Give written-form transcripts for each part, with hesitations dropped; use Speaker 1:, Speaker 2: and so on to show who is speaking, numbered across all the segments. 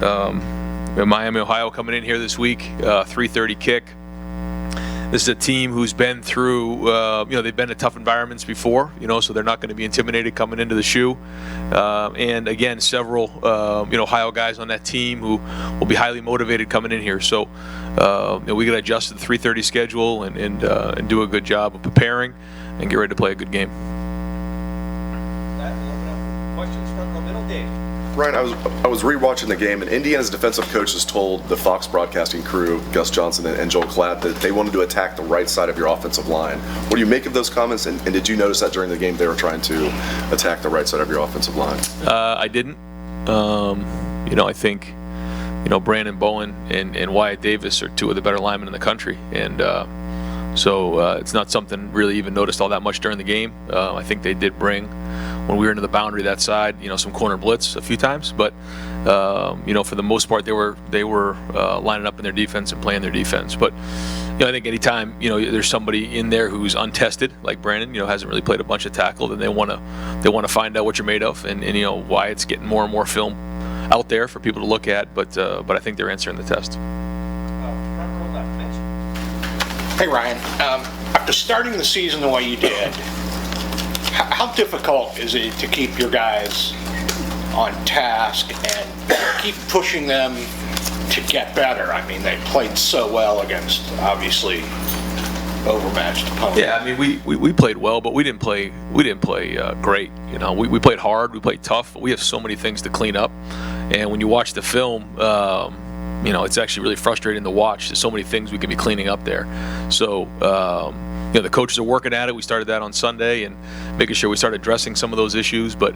Speaker 1: Miami, Ohio coming in here this week, 3:30 kick. This is a team who's been through, they've been in tough environments before, so they're not going to be intimidated coming into the shoe. And again, several, Ohio guys on that team who will be highly motivated coming in here. So, we got to adjust to the 3:30 schedule and do a good job of preparing and get ready to play a good game.
Speaker 2: Questions from the middle, Dave.
Speaker 3: Ryan, I was rewatching the game, and Indiana's defensive coaches told the Fox broadcasting crew, Gus Johnson and Joel Klatt, that they wanted to attack the right side of your offensive line. What do you make of those comments, and did you notice that during the game they were trying to attack the right side of your offensive line?
Speaker 1: I didn't. I think, Brandon Bowen and Wyatt Davis are two of the better linemen in the country, and so it's not something really even noticed all that much during the game. I think they did bring, when we were into the boundary that side, some corner blitz a few times, but for the most part they were lining up in their defense and playing their defense. But I think anytime there's somebody in there who's untested, like Brandon, hasn't really played a bunch of tackle, then they want to find out what you're made of, and why it's getting more and more film out there for people to look at. But I think they're answering the test.
Speaker 4: Hey Ryan, after starting the season the way you did, how difficult is it to keep your guys on task and keep pushing them to get better? I mean, they played so well against obviously overmatched opponents.
Speaker 1: Yeah, I mean, we played well, but we didn't play great. We played hard, we played tough, but we have so many things to clean up. And when you watch the film, it's actually really frustrating to watch. There's so many things we could be cleaning up there. So, the coaches are working at it. We started that on Sunday and making sure we started addressing some of those issues. But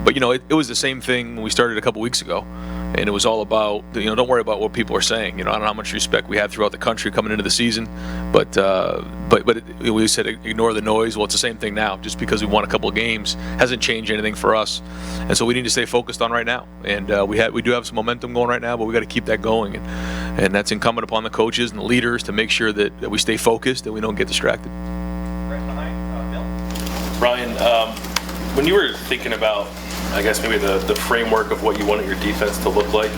Speaker 1: it was the same thing when we started a couple weeks ago. And it was all about, don't worry about what people are saying. I don't know how much respect we had throughout the country coming into the season, but we said ignore the noise. Well, it's the same thing now. Just because we won a couple of games hasn't changed anything for us, and so we need to stay focused on right now. And we do have some momentum going right now, but we got to keep that going, and that's incumbent upon the coaches and the leaders to make sure that we stay focused and we don't get distracted.
Speaker 2: Right behind Bill.
Speaker 5: Ryan, when you were thinking about, I guess maybe the framework of what you wanted your defense to look like,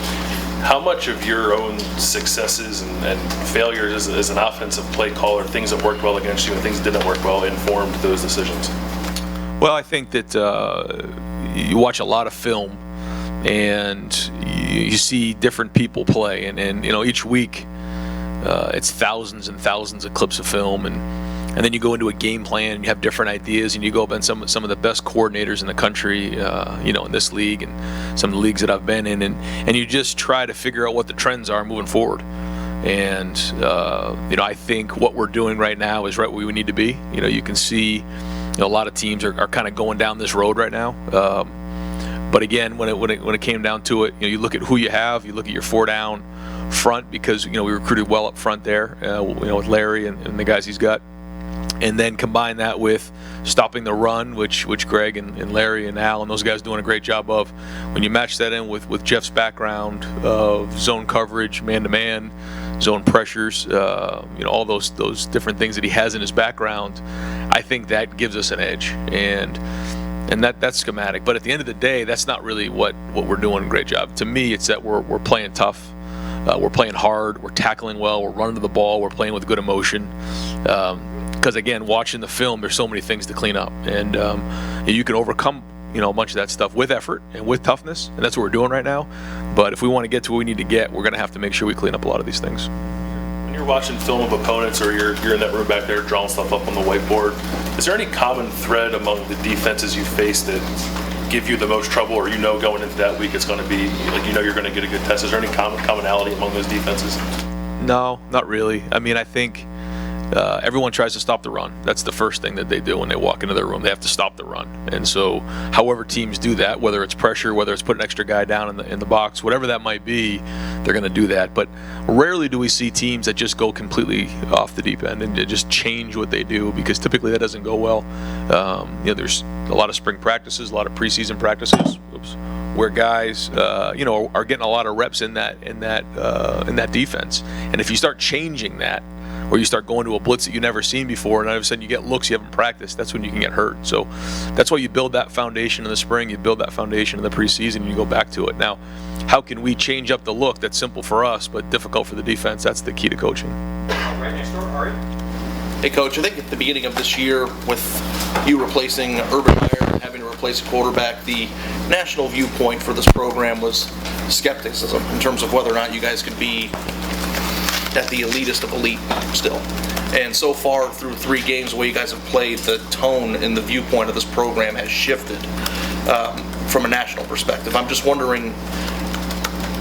Speaker 5: how much of your own successes and failures as an offensive play caller, things that worked well against you and things that didn't work well, informed those decisions?
Speaker 1: Well, I think that you watch a lot of film and you see different people play, and each week it's thousands and thousands of clips of film, and then you go into a game plan and you have different ideas, and you go up in some of the best coordinators in the country, in this league and some of the leagues that I've been in, and you just try to figure out what the trends are moving forward. And I think what we're doing right now is right where we need to be. You can see a lot of teams are kind of going down this road right now. But again, when it came down to it, you look at who you have, you look at your 4-down front, because we recruited well up front there, with Larry and the guys he's got. And then combine that with stopping the run, which Greg and Larry and Al and those guys doing a great job of. When you match that in with Jeff's background of zone coverage, man-to-man, zone pressures, all those different things that he has in his background, I think that gives us an edge. And that's schematic. But at the end of the day, that's not really what we're doing a great job. To me, it's that we're playing tough. We're playing hard. We're tackling well. We're running to the ball. We're playing with good emotion. Because again, watching the film, there's so many things to clean up, and you can overcome a bunch of that stuff with effort and with toughness, and that's what we're doing right now. But if we want to get to where we need to get, we're going to have to make sure we clean up a lot of these things.
Speaker 5: When you're watching film of opponents, or you're in that room back there drawing stuff up on the whiteboard, is there any common thread among the defenses you face that give you the most trouble, or going into that week it's going to be like you're going to get a good test? Is there any commonality among those defenses?
Speaker 1: No, not really. I mean, I think everyone tries to stop the run. That's the first thing that they do when they walk into their room. They have to stop the run. And so however teams do that, whether it's pressure, whether it's putting an extra guy down in the box, whatever that might be, they're going to do that. But rarely do we see teams that just go completely off the deep end and just change what they do, because typically that doesn't go well. There's a lot of spring practices, a lot of preseason practices, where guys are getting a lot of reps in that defense. And if you start changing that, or you start going to a blitz that you've never seen before, and all of a sudden you get looks you haven't practiced. That's when you can get hurt. So that's why you build that foundation in the spring, you build that foundation in the preseason, and you go back to it. Now, how can we change up the look that's simple for us but difficult for the defense? That's the key to coaching.
Speaker 2: Right next door, Ari.
Speaker 6: Hey, Coach, I think at the beginning of this year, with you replacing Urban Meyer and having to replace a quarterback, the national viewpoint for this program was skepticism in terms of whether or not you guys could be at the elitist of elite still. And so far, through 3 games, the way you guys have played, the tone and the viewpoint of this program has shifted from a national perspective. I'm just wondering,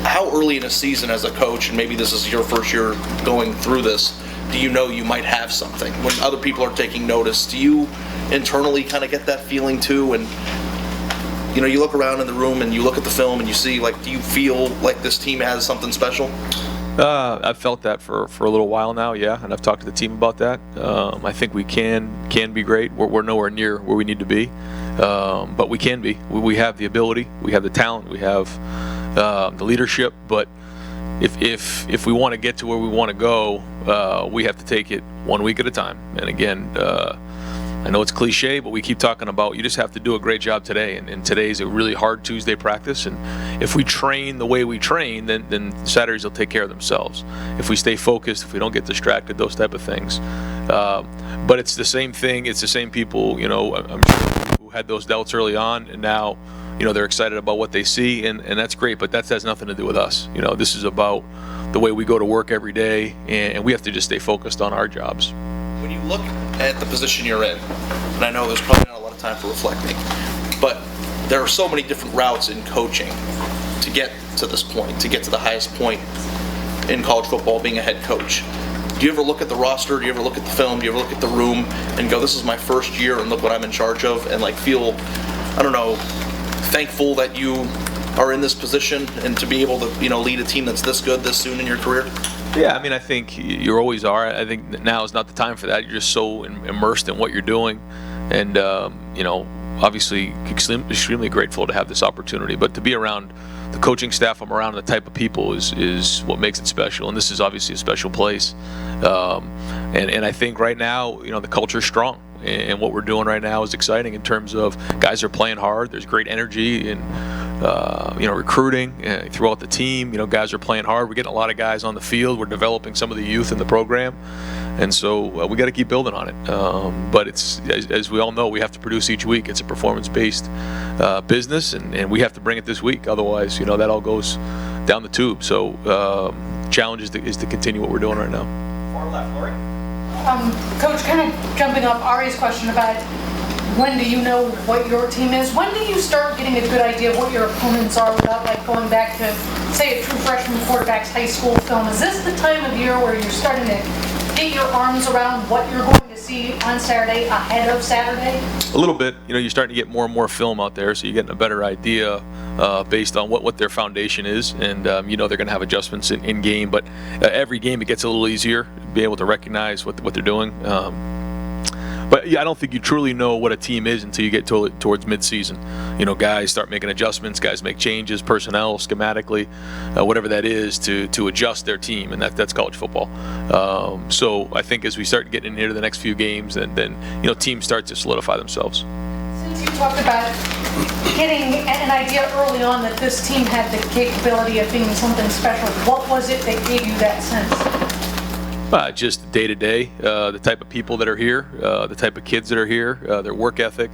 Speaker 6: how early in a season as a coach, and maybe this is your first year going through this, do you know you might have something? When other people are taking notice, do you internally kind of get that feeling too? And you know, you look around in the room and you look at the film and you see, like, do you feel like this team has something special?
Speaker 1: I've felt that for a little while now, yeah, and I've talked to the team about that. I think we can be great. We're nowhere near where we need to be, but we can be. We have the ability, we have the talent, we have the leadership, but if we want to get to where we want to go, we have to take it 1 week at a time. And again, I know it's cliche, but we keep talking about you just have to do a great job today. And today's a really hard Tuesday practice. And if we train the way we train, then Saturdays will take care of themselves. If we stay focused, if we don't get distracted, those type of things. But it's the same thing. It's the same people, you know, I'm sure, who had those doubts early on, and now, you know, they're excited about what they see, and that's great, but that has nothing to do with us. You know, this is about the way we go to work every day, and we have to just stay focused on our jobs.
Speaker 6: When you look at the position you're in, and I know there's probably not a lot of time for reflecting, but there are so many different routes in coaching to get to this point, to get to the highest point in college football, being a head coach. Do you ever look at the roster, do you ever look at the film, do you ever look at the room and go, this is my first year and look what I'm in charge of, and like feel, I don't know, thankful that you are in this position and to be able to, you know, lead a team that's this good this soon in your career?
Speaker 1: Yeah, I mean, I think you always are. I think that now is not the time for that. You're just so immersed in what you're doing, and you know, obviously extremely grateful to have this opportunity. But to be around the coaching staff I'm around, and the type of people is what makes it special. And this is obviously a special place. And I think right now, you know, the culture's strong. And what we're doing right now is exciting in terms of guys are playing hard. There's great energy and you know, recruiting throughout the team. You know, guys are playing hard. We're getting a lot of guys on the field. We're developing some of the youth in the program, and so we got to keep building on it. But it's as we all know, we have to produce each week. It's a performance-based business, and we have to bring it this week. Otherwise, you know, that all goes down the tube. So challenge is to continue what we're doing right now.
Speaker 2: Far left, Lori.
Speaker 7: Coach, kind of jumping off Ari's question about when do you know what your team is? When do you start getting a good idea of what your opponents are without, like, going back to, say, a true freshman quarterback's high school film? Is this the time of year where you're starting to get your arms around what you're going to see on Saturday ahead of Saturday?
Speaker 1: A little bit. You know, you're starting to get more and more film out there, so you're getting a better idea based on what their foundation is, and you know they're going to have adjustments in game, but every game it gets a little easier to be able to recognize what they're doing. But yeah, I don't think you truly know what a team is until you get towards mid-season. You know, guys start making adjustments, guys make changes, personnel, schematically, whatever that is, to adjust their team, and that's college football. So I think as we start getting into the next few games, then you know, teams start to solidify themselves.
Speaker 7: Since you talked about getting an idea early on that this team had the capability of being something special, what was it that gave you that sense?
Speaker 1: Just day to day, the type of people that are here, the type of kids that are here, their work ethic,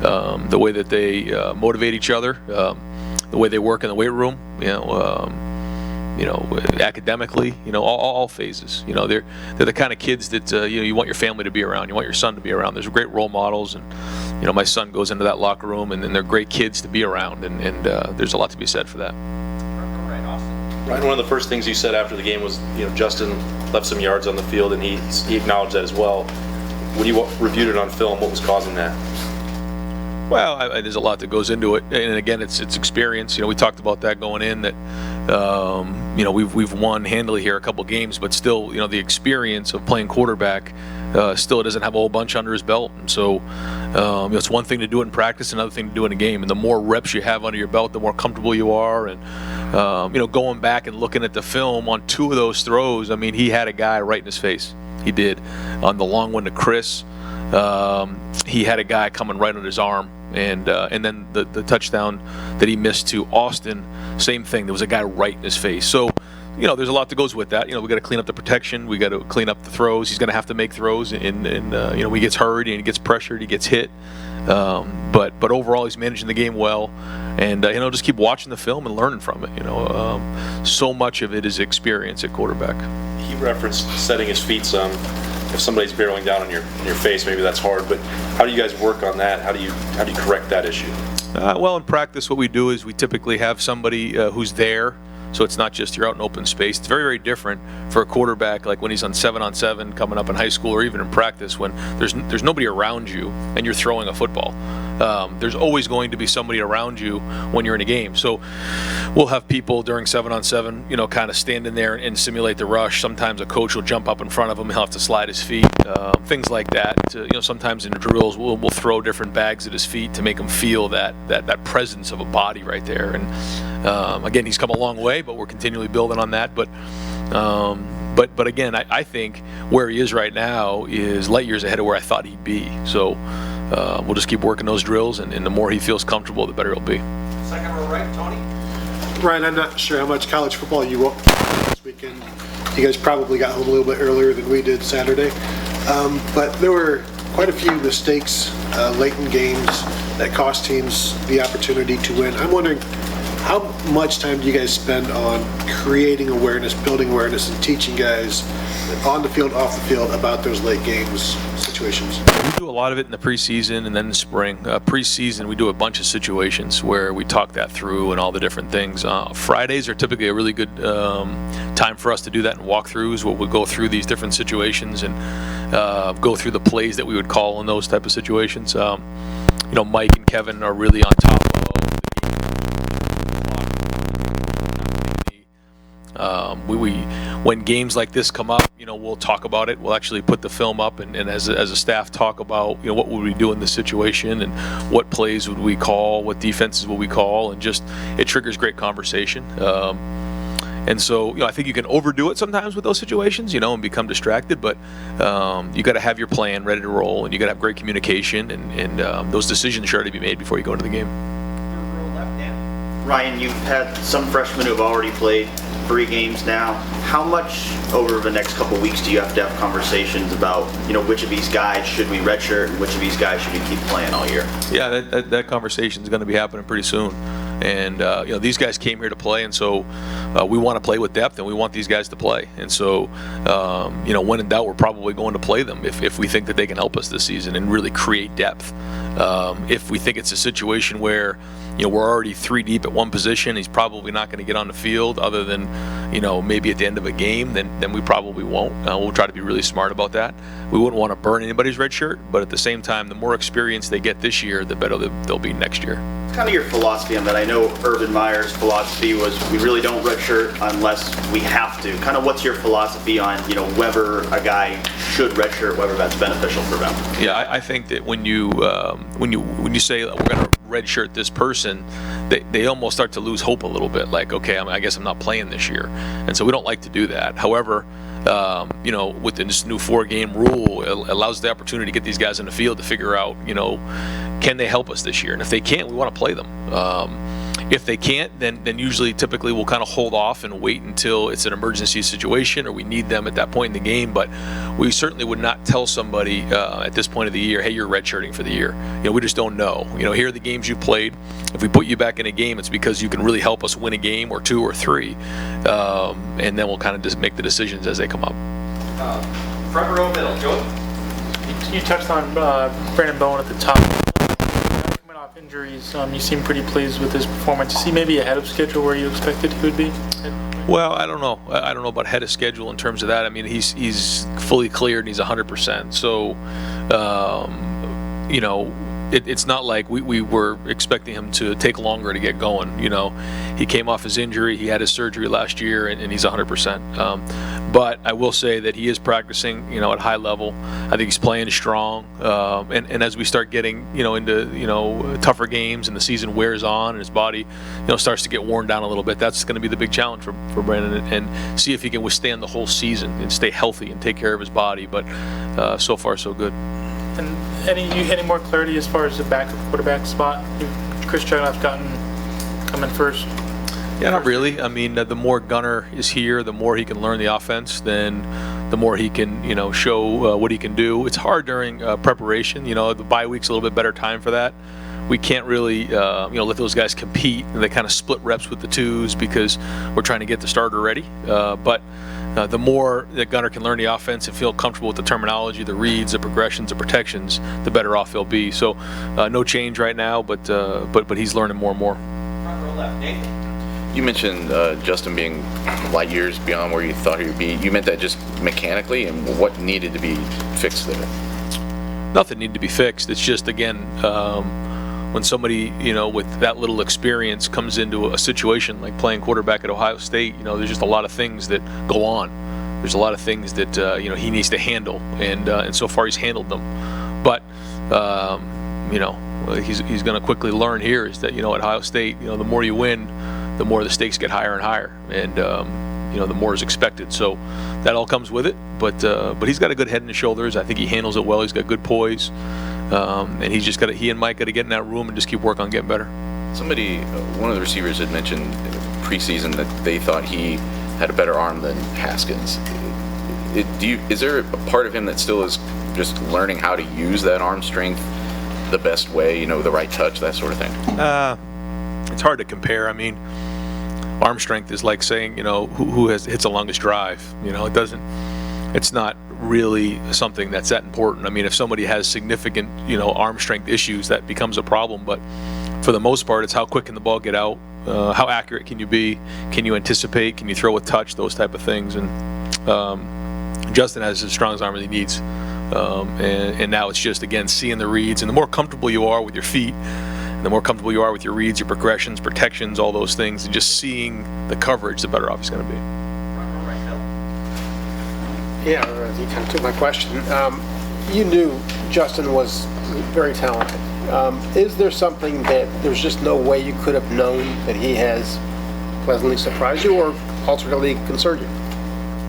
Speaker 1: the way that they motivate each other, the way they work in the weight room, you know, academically, you know, all phases. You know, they're the kind of kids that you know, you want your family to be around, you want your son to be around. There's great role models, and you know, my son goes into that locker room, and they're great kids to be around, and there's a lot to be said for that.
Speaker 2: Right, Austin.
Speaker 5: Ryan, one of the first things you said after the game was, you know, Justin left some yards on the field, and he acknowledged that as well. When you reviewed it on film, what was causing that?
Speaker 1: Well, there's a lot that goes into it, and again, it's experience. You know, we talked about that going in, that you know, we've won handily here a couple games, but still, you know, the experience of playing quarterback still doesn't have a whole bunch under his belt, and so you know, it's one thing to do it in practice, another thing to do it in a game, and the more reps you have under your belt, the more comfortable you are. And you know, going back and looking at the film on 2 of those throws, I mean, he had a guy right in his face. He did. On the long one to Chris, he had a guy coming right on his arm. And then the touchdown that he missed to Austin, same thing. There was a guy right in his face. So, there's a lot that goes with that. We got to clean up the protection. We got to clean up the throws. He's going to have to make throws. And he gets hurried and he gets pressured. He gets hit. But overall, he's managing the game well. And, just keep watching the film and learning from it. So much of it is experience at quarterback.
Speaker 8: He referenced setting his feet some. If somebody's barreling down on your face, maybe that's hard. But how do you guys work on that? How do you correct that issue?
Speaker 1: Well, in practice, what we do is we typically have somebody who's there. So it's not just you're out in open space. It's very, very different for a quarterback, like when he's on 7-on-7 coming up in high school or even in practice, when there's nobody around you and you're throwing a football. There's always going to be somebody around you when you're in a game. So we'll have people during 7-on-7, kind of stand in there and simulate the rush. Sometimes a coach will jump up in front of him. He'll have to slide his feet, things like that. Sometimes in the drills, we'll throw different bags at his feet to make him feel that presence of a body right there. And again, he's come a long way, but we're continually building on that. But again, I think where he is right now is light years ahead of where I thought he'd be. So we'll just keep working those drills, and the more he feels comfortable, the better he'll be.
Speaker 2: Second row right, Tony.
Speaker 9: Ryan, I'm not sure how much college football you watched this weekend. You guys probably got home a little bit earlier than we did Saturday. But there were quite a few mistakes late in games that cost teams the opportunity to win. I'm wondering, how much time do you guys spend on creating awareness, building awareness, and teaching guys on the field, off the field about those late games situations?
Speaker 1: We do a lot of it in the preseason and then in the spring. Preseason, we do a bunch of situations where we talk that through and all the different things. Fridays are typically a really good time for us to do that in walkthroughs, where we'll go through these different situations and go through the plays that we would call in those type of situations. Mike and Kevin are really on top of the game. When games like this come up, we'll talk about it. We'll actually put the film up and as a staff talk about, what would we do in this situation and what plays would we call, what defenses will we call, and just it triggers great conversation. And so, I think you can overdo it sometimes with those situations, and become distracted, but you got to have your plan ready to roll, and you got to have great communication, and those decisions should already be made before you go into the game.
Speaker 2: Third row left, Dan.
Speaker 10: Ryan, you've had some freshmen who have already played 3 games now. How much over the next couple weeks do you have to have conversations about, which of these guys should we redshirt and which of these guys should we keep playing all year?
Speaker 1: Yeah, that conversation is going to be happening pretty soon. And, these guys came here to play, and so we want to play with depth, and we want these guys to play. And so, when in doubt, we're probably going to play them if we think that they can help us this season and really create depth. If we think it's a situation where, we're already 3 deep at one position, he's probably not going to get on the field other than, maybe at the end of a game, then we probably won't. We'll try to be really smart about that. We wouldn't want to burn anybody's red shirt, but at the same time, the more experience they get this year, the better they'll be next year.
Speaker 10: It's kind of your philosophy on that. I know Urban Meyer's philosophy was we really don't redshirt unless we have to. Kind of what's your philosophy on, whether a guy should redshirt, whether that's beneficial for them?
Speaker 1: Yeah, I think that when you say we're going to redshirt this person, they almost start to lose hope a little bit. Like, okay, I guess I'm not playing this year, and so we don't like to do that. However, with this new 4-game rule, it allows the opportunity to get these guys in the field to figure out, can they help us this year? And if they can't, we want to play them. If they can't, then usually, typically, we'll kind of hold off and wait until it's an emergency situation or we need them at that point in the game. But we certainly would not tell somebody at this point of the year, hey, you're redshirting for the year. We just don't know. Here are the games you played. If we put you back in a game, it's because you can really help us win a game or 2 or 3. And then we'll kind of just make the decisions as they come up.
Speaker 2: Front row middle, Joe.
Speaker 11: You touched on Brandon Bowen at the top. Coming off injuries, you seem pretty pleased with his performance. Is he maybe ahead of schedule where you expected he would be?
Speaker 1: Well, I don't know. I don't know about ahead of schedule in terms of that. I mean, he's fully cleared and he's 100%. So, it's not like we were expecting him to take longer to get going. You know, he came off his injury, he had his surgery last year, and he's 100%. But I will say that he is practicing, you know, at high level. I think he's playing strong. And as we start getting, you know, into, you know, tougher games and the season wears on and his body, you know, starts to get worn down a little bit, that's going to be the big challenge for Brandon, and see if he can withstand the whole season and stay healthy and take care of his body. But so far, so good.
Speaker 11: And any more clarity as far as the backup quarterback spot? Chris Chagnoff's coming first.
Speaker 1: Yeah, not really. I mean, the more Gunner is here, the more he can learn the offense, then the more he can, you know, show what he can do. It's hard during preparation. You know, the bye week's a little bit better time for that. We can't really, you know, let those guys compete, and they kind of split reps with the twos because we're trying to get the starter ready. But the more that Gunner can learn the offense and feel comfortable with the terminology, the reads, the progressions, the protections, the better off he'll be. So no change right now, but he's learning more and more.
Speaker 2: Front row left, Nathan.
Speaker 12: You mentioned Justin being light years beyond where you thought he would be. You meant that just mechanically, and what needed to be fixed there?
Speaker 1: Nothing needed to be fixed. It's just, again, when somebody, you know, with that little experience comes into a situation like playing quarterback at Ohio State, you know, there's just a lot of things that go on. There's a lot of things that, you know, he needs to handle, and so far he's handled them. But, you know, he's going to quickly learn here is that, you know, at Ohio State, you know, the more you win, the more the stakes get higher and higher, and you know, the more is expected. So that all comes with it. But he's got a good head and shoulders. I think he handles it well. He's got good poise, and he's just got he and Mike got to get in that room and just keep working on getting better.
Speaker 12: Somebody, one of the receivers had mentioned preseason that they thought he had a better arm than Haskins. Is there a part of him that still is just learning how to use that arm strength the best way? You know, the right touch, that sort of thing.
Speaker 1: It's hard to compare. I mean, arm strength is like saying, you know, who hits the longest drive. You know, it's not really something that's that important. I mean, if somebody has significant, you know, arm strength issues, that becomes a problem. But for the most part, it's how quick can the ball get out, how accurate can you be, can you anticipate, can you throw with touch, those type of things. And Justin has as strong as arm as he needs. And now it's just, again, seeing the reads. And the more comfortable you are with your feet, the more comfortable you are with your reads, your progressions, protections, all those things, and just seeing the coverage, the better off he's going to be.
Speaker 9: Yeah, you kind of took my question. You knew Justin was very talented. Is there something that there's just no way you could have known that he has pleasantly surprised you or alternately concerned you?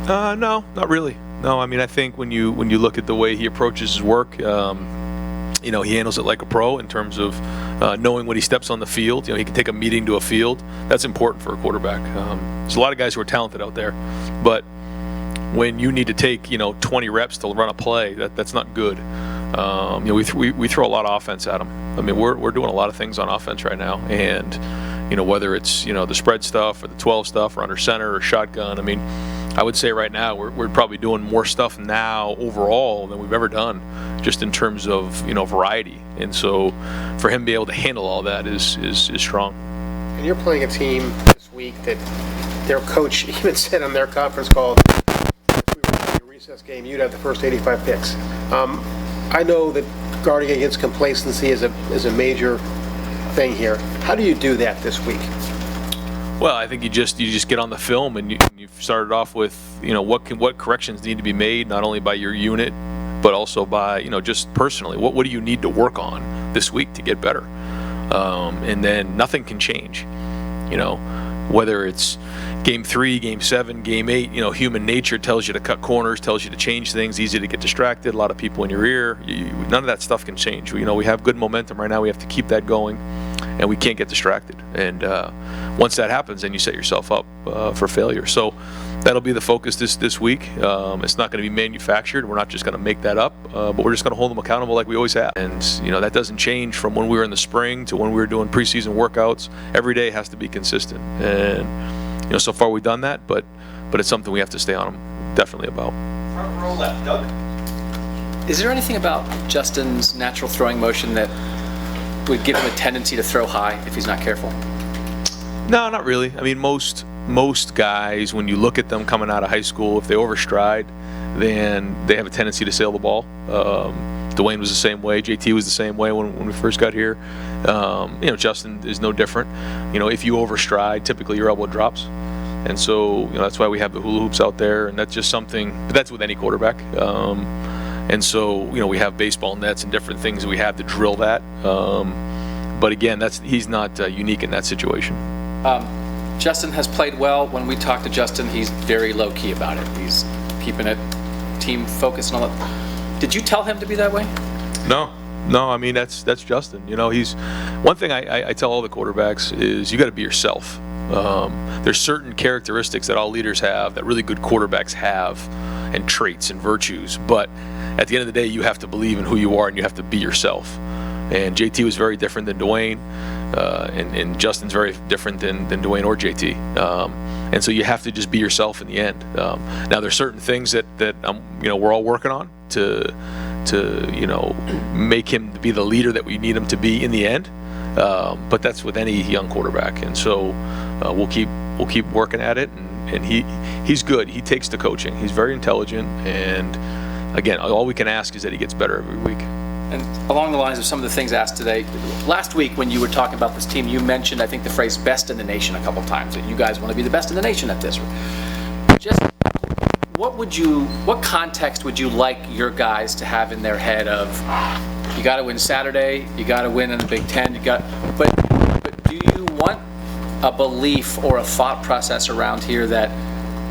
Speaker 1: No, not really. No, I mean, I think when you look at the way he approaches his work, you know, he handles it like a pro in terms of knowing when he steps on the field. You know, he can take a meeting to a field. That's important for a quarterback. There's a lot of guys who are talented out there, but when you need to take, you know, 20 reps to run a play, that's not good. You know, we throw a lot of offense at him. I mean, we're doing a lot of things on offense right now, and you know, whether it's, you know, the spread stuff or the 12 stuff or under center or shotgun. I mean, I would say right now we're probably doing more stuff now overall than we've ever done, just in terms of, you know, variety. And so for him to be able to handle all that is strong.
Speaker 9: And you're playing a team this week that their coach even said on their conference call, if we were playing a recess game, you'd have the first 85 picks. I know that guarding against complacency is a major thing here. How do you do that this week?
Speaker 1: Well, I think you just get on the film and you've started off with, you know, what corrections need to be made, not only by your unit, but also by, you know, just personally. What do you need to work on this week to get better? And then nothing can change, you know, whether it's game 3, game 7, game 8, you know, human nature tells you to cut corners, tells you to change things, easy to get distracted, a lot of people in your ear. None of that stuff can change. You know, we have good momentum right now. We have to keep that going, and we can't get distracted. And once that happens, then you set yourself up for failure. So that'll be the focus this week. It's not going to be manufactured. We're not just going to make that up, but we're just going to hold them accountable like we always have. And, you know, that doesn't change from when we were in the spring to when we were doing preseason workouts. Every day has to be consistent. And, you know, so far we've done that, but it's something we have to stay on them definitely about.
Speaker 2: Front row left, Doug.
Speaker 13: Is there anything about Justin's natural throwing motion that would give him a tendency to throw high if he's not careful?
Speaker 1: No, not really. I mean, most guys, when you look at them coming out of high school, if they overstride, then they have a tendency to sail the ball. Dwayne was the same way. JT was the same way when we first got here. Justin is no different. If you overstride, typically your elbow drops. And so, that's why we have the hula hoops out there, and that's just something, but that's with any quarterback. And so, we have baseball nets and different things that we have to drill that. But again, he's not unique in that situation.
Speaker 13: Justin has played well. When we talk to Justin, he's very low-key about it. He's keeping it team focused and all that. Did you tell him to be that way?
Speaker 1: No, I mean, that's Justin. He's one thing I tell all the quarterbacks is you got to be yourself. There's certain characteristics that all leaders have that really good quarterbacks have, and traits and virtues, but at the end of the day, you have to believe in who you are and you have to be yourself. And JT was very different than Dwayne, and Justin's very different than Dwayne or JT. And so you have to just be yourself in the end. Now there's certain things that we're all working on to make him be the leader that we need him to be in the end. But that's with any young quarterback, and so we'll keep working at it. And he's good. He takes the coaching. He's very intelligent, and again, all we can ask is that he gets better every week.
Speaker 13: And along the lines of some of the things asked today, last week when you were talking about this team, you mentioned, I think, the phrase "best in the nation" a couple of times. That you guys want to be the best in the nation at this. Just what context would you like your guys to have in their head of, you got to win Saturday, you got to win in the Big Ten, but do you want a belief or a thought process around here that,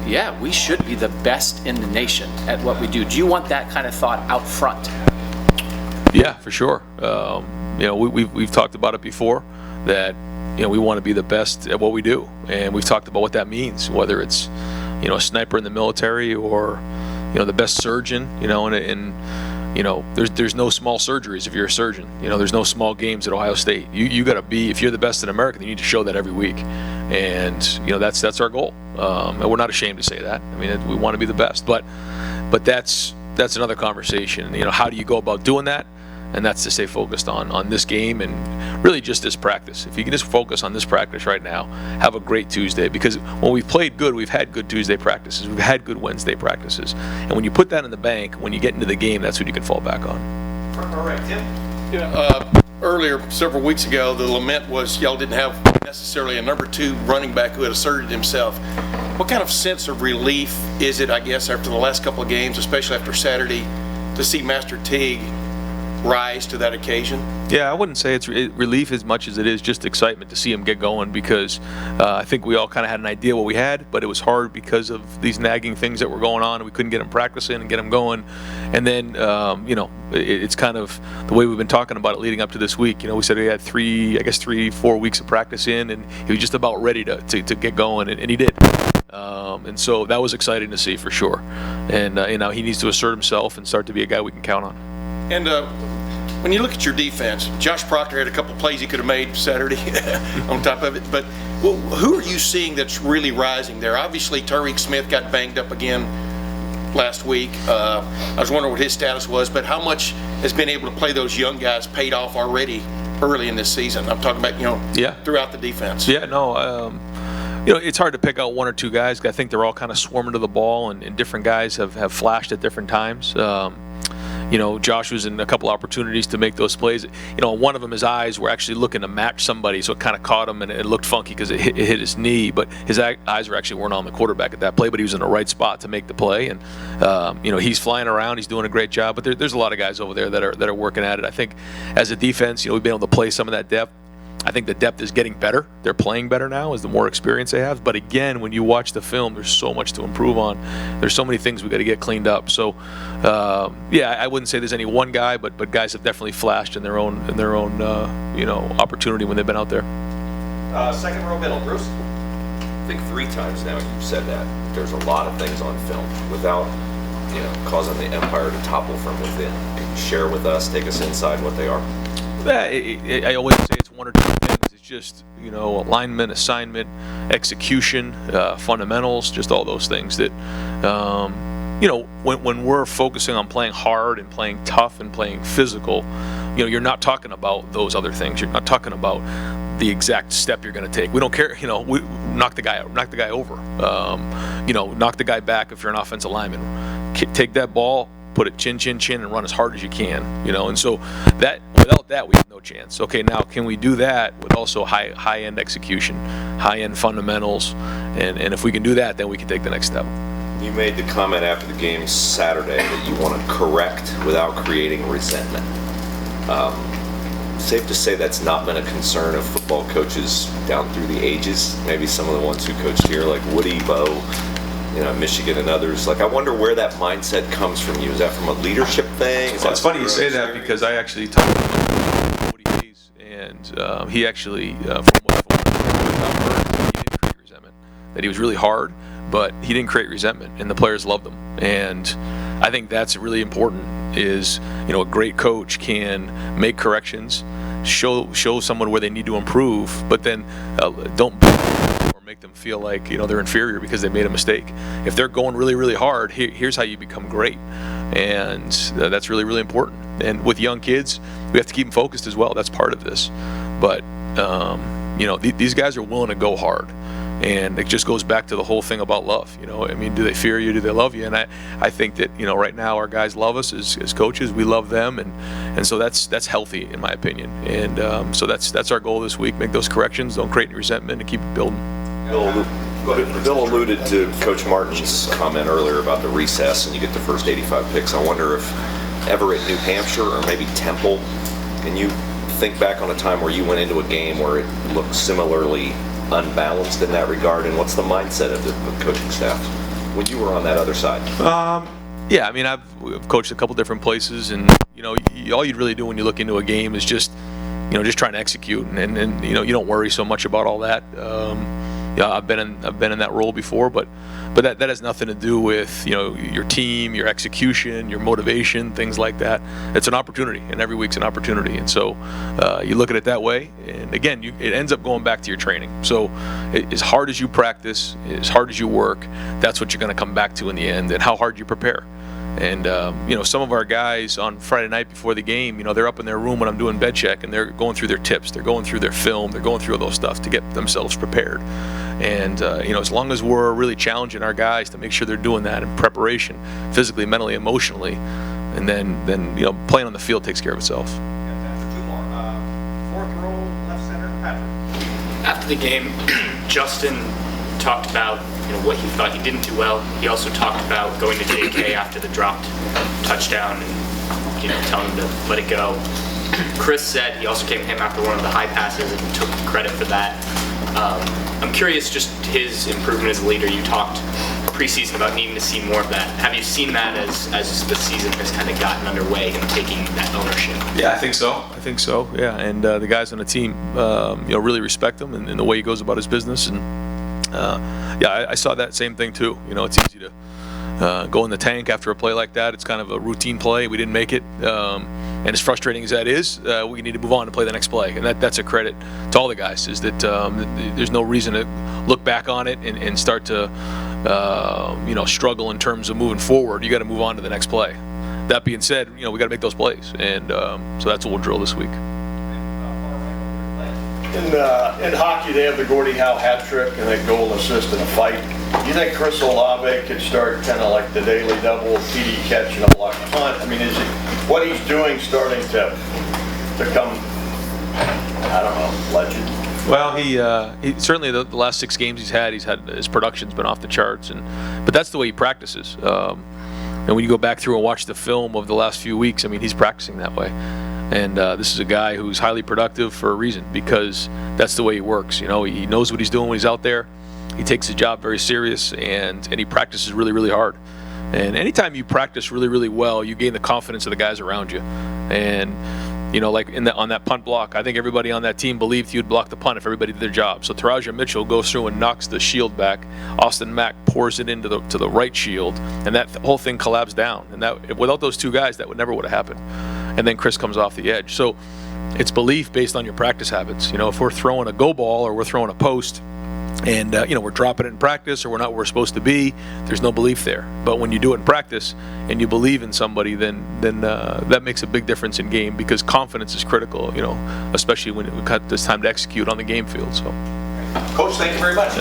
Speaker 13: yeah, we should be the best in the nation at what we do? Do you want that kind of thought out front?
Speaker 1: Yeah, for sure. We've talked about it before, that we want to be the best at what we do, and we've talked about what that means, whether it's a sniper in the military or the best surgeon. There's no small surgeries if you're a surgeon. There's no small games at Ohio State. You got to be, if you're the best in America, then you need to show that every week, and that's our goal. And we're not ashamed to say that. I mean, we want to be the best, but that's another conversation. How do you go about doing that? And that's to stay focused on this game and really just this practice. If you can just focus on this practice right now, have a great Tuesday, because when we've played good, we've had good Tuesday practices, we've had good Wednesday practices, and when you put that in the bank, when you get into the game, that's what you can fall back on.
Speaker 2: All right, Tim.
Speaker 4: Earlier, several weeks ago, the lament was y'all didn't have necessarily a number 2 running back who had asserted himself. What kind of sense of relief is it, I guess, after the last couple of games, especially after Saturday, to see Master Teague rise to that occasion?
Speaker 1: Yeah, I wouldn't say it's relief as much as it is just excitement to see him get going, because I think we all kind of had an idea what we had, but it was hard because of these nagging things that were going on, and we couldn't get him practicing and get him going. And then, it's kind of the way we've been talking about it leading up to this week. We said he had 3-4 weeks of practice in, and he was just about ready to get going, and he did. And so that was exciting to see for sure. And he needs to assert himself and start to be a guy we can count on.
Speaker 4: And when you look at your defense, Josh Proctor had a couple plays he could have made Saturday on top of it. But who are you seeing that's really rising there? Obviously, Tariq Smith got banged up again last week. I was wondering what his status was, but how much has been able to play those young guys paid off already early in this season? I'm talking about, throughout the defense.
Speaker 1: Yeah, no, it's hard to pick out 1 or 2 guys. I think they're all kind of swarming to the ball, and different guys have flashed at different times. Josh was in a couple opportunities to make those plays. One of them, his eyes were actually looking to match somebody, so it kind of caught him, and it looked funky because it hit his knee. But his eyes weren't on the quarterback at that play, but he was in the right spot to make the play. And he's flying around, he's doing a great job. But there's a lot of guys over there that are working at it. I think as a defense, we've been able to play some of that depth. I think the depth is getting better. They're playing better now as the more experience they have. But again, when you watch the film, there's so much to improve on. There's so many things we got to get cleaned up. So, I wouldn't say there's any one guy, but guys have definitely flashed in their own opportunity when they've been out there.
Speaker 2: Second row middle, Bruce.
Speaker 14: I think 3 times now you've said that there's a lot of things on film without, causing the empire to topple from within. Can you share with us, take us inside what they are?
Speaker 1: I always say it's 1 or 2 things. It's just, alignment, assignment, execution, fundamentals, just all those things that, when we're focusing on playing hard and playing tough and playing physical, you're not talking about those other things. You're not talking about the exact step you're going to take. We don't care, we knock the guy out, knock the guy over, knock the guy back if you're an offensive lineman. Take that ball, put it chin, chin, chin, and run as hard as you can, and so that without that we have no chance. Okay, now can we do that with also high-end execution, high-end fundamentals, and if we can do that, then we can take the next step.
Speaker 14: You made the comment after the game Saturday that you want to correct without creating resentment. Safe to say that's not been a concern of football coaches down through the ages. Maybe some of the ones who coached here, like Woody, Bo, Michigan and others. Like, I wonder where that mindset comes from you. Is that from a leadership thing?
Speaker 1: Well, it's funny you say that because I actually talked to Woody Hayes, and he actually, from what I've heard, he didn't create resentment. That he was really hard, but he didn't create resentment, and the players loved him. And I think that's really important. Is a great coach can make corrections, show someone where they need to improve, but then don't or make them feel like they're inferior because they made a mistake. If they're going really, really hard, here's how you become great, and that's really, really important. And with young kids, we have to keep them focused as well. That's part of this. But these guys are willing to go hard. And it just goes back to the whole thing about love. Do they fear you? Do they love you? And I think that right now our guys love us as coaches. We love them, and so that's healthy in my opinion. And so that's our goal this week: make those corrections, don't create any resentment, and keep it building.
Speaker 14: Bill alluded to Coach Martin's comment earlier about the recess, and you get the first 85 picks. I wonder if ever at New Hampshire or maybe Temple, can you think back on a time where you went into a game where it looked similarly unbalanced in that regard, and what's the mindset of the coaching staff when you were on that other side?
Speaker 1: Yeah, I've coached a couple different places, and all you'd really do when you look into a game is just trying to execute, and you don't worry so much about all that. I've been in that role before, but that has nothing to do with your team, your execution, your motivation, things like that. It's an opportunity, and every week's an opportunity, and so you look at it that way. And again, it ends up going back to your training. So as hard as you practice, as hard as you work, that's what you're going to come back to in the end, and how hard you prepare. And some of our guys on Friday night before the game, they're up in their room when I'm doing bed check, and they're going through their tips, they're going through their film, they're going through all those stuff to get themselves prepared. And as long as we're really challenging our guys to make sure they're doing that in preparation, physically, mentally, emotionally, and then playing on the field takes care of itself.
Speaker 2: Two more. Fourth row, left center, Patrick.
Speaker 15: After the game, Justin talked about what he thought he didn't do well. He also talked about going to JK after the dropped touchdown and telling him to let it go. Chris said he also came to him after one of the high passes and took credit for that. I'm curious, just his improvement as a leader. You talked preseason about needing to see more of that. Have you seen that as the season has kind of gotten underway, him taking that ownership?
Speaker 1: Yeah, I think so. Yeah, and the guys on the team, really respect him and the way he goes about his business. And I saw that same thing too. It's easy to go in the tank after a play like that. It's kind of a routine play. We didn't make it. And as frustrating as that is, we need to move on to play the next play. And that's a credit to all the guys, is that there's no reason to look back on it and start to struggle in terms of moving forward. You got to move on to the next play. That being said, we got to make those plays. And so that's what we'll drill this week.
Speaker 16: In hockey, they have the Gordie Howe hat trick and a goal assist in a fight. Do you think Chris Olave could start kind of like the daily double, TD catch, and a block punt? Is it what he's doing starting to become, I don't know, legend?
Speaker 1: Well, he certainly the last 6 games he's had his production's been off the charts, but that's the way he practices. And when you go back through and watch the film of the last few weeks, he's practicing that way. And this is a guy who's highly productive for a reason, because that's the way he works. He knows what he's doing when he's out there. He takes his job very serious, and he practices really, really hard. And anytime you practice really, really well, you gain the confidence of the guys around you. And like on that punt block, I think everybody on that team believed you'd block the punt if everybody did their job. So Taraja Mitchell goes through and knocks the shield back. Austin Mack pours it into the right shield, and that whole thing collapsed down. And that without those two guys, that never would have happened. And then Chris comes off the edge. So it's belief based on your practice habits. If we're throwing a go ball or we're throwing a post, and we're dropping it in practice, or we're not where we're supposed to be, there's no belief there. But when you do it in practice and you believe in somebody, then that makes a big difference in game, because confidence is critical, especially when it's time to execute on the game field. So,
Speaker 2: Coach, thank you very much.